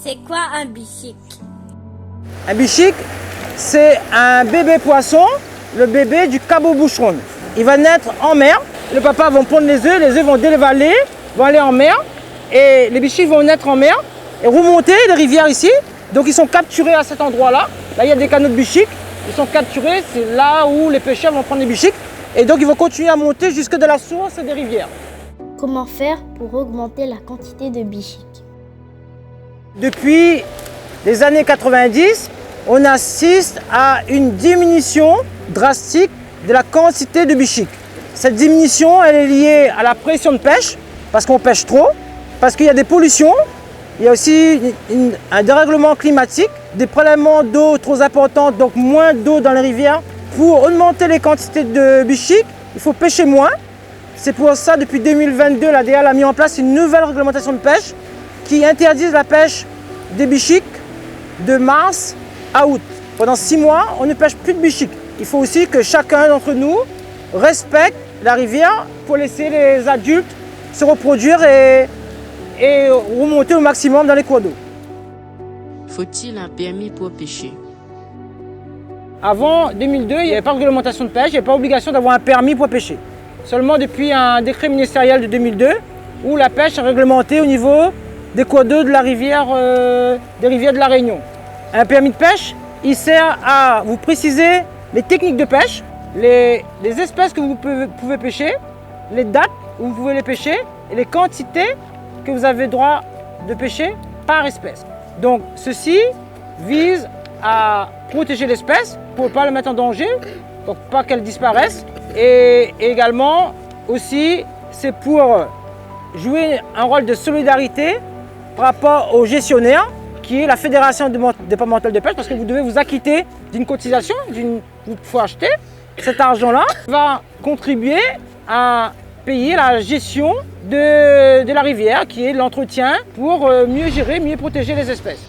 C'est quoi un bichic? Un bichic, c'est un bébé poisson, le bébé du cabot boucheron. Il va naître en mer, le papa va prendre les œufs vont dévaler, vont aller en mer, et les bichics vont naître en mer et remonter les rivières ici. Donc ils sont capturés à cet endroit-là. Là, il y a des canaux de bichics, ils sont capturés, c'est là où les pêcheurs vont prendre les bichics. Et donc ils vont continuer à monter jusque de la source des rivières. Comment faire pour augmenter la quantité de bichics? Depuis les années 90, on assiste à une diminution drastique de la quantité de bichics. Cette diminution, elle est liée à la pression de pêche, parce qu'on pêche trop, parce qu'il y a des pollutions, il y a aussi un dérèglement climatique, des prélèvements d'eau trop importants, donc moins d'eau dans les rivières. Pour augmenter les quantités de bichics, il faut pêcher moins. C'est pour ça, depuis 2022, l'ADL a mis en place une nouvelle réglementation de pêche qui interdit la pêche des bichics de mars à août. Pendant 6 mois, on ne pêche plus de bichics. Il faut aussi que chacun d'entre nous respecte la rivière pour laisser les adultes se reproduire et remonter au maximum dans les cours d'eau. Faut-il un permis pour pêcher? Avant 2002, il n'y avait pas de réglementation de pêche, il n'y avait pas obligation d'avoir un permis pour pêcher. Seulement depuis un décret ministériel de 2002 où la pêche est réglementée au niveau des cours d'eau de la rivière, des rivières de la Réunion. Un permis de pêche, il sert à vous préciser les techniques de pêche, les espèces que vous pouvez pêcher, les dates où vous pouvez les pêcher et les quantités que vous avez droit de pêcher par espèce. Donc ceci vise à protéger l'espèce pour ne pas la mettre en danger, pour pas qu'elle disparaisse. Et également aussi c'est pour jouer un rôle de solidarité par rapport aux gestionnaires qui est la Fédération départementale de pêche, parce que vous devez vous acquitter d'une cotisation, vous faut acheter. Cet argent-là va contribuer à payer la gestion de la rivière, qui est l'entretien pour mieux gérer, mieux protéger les espèces.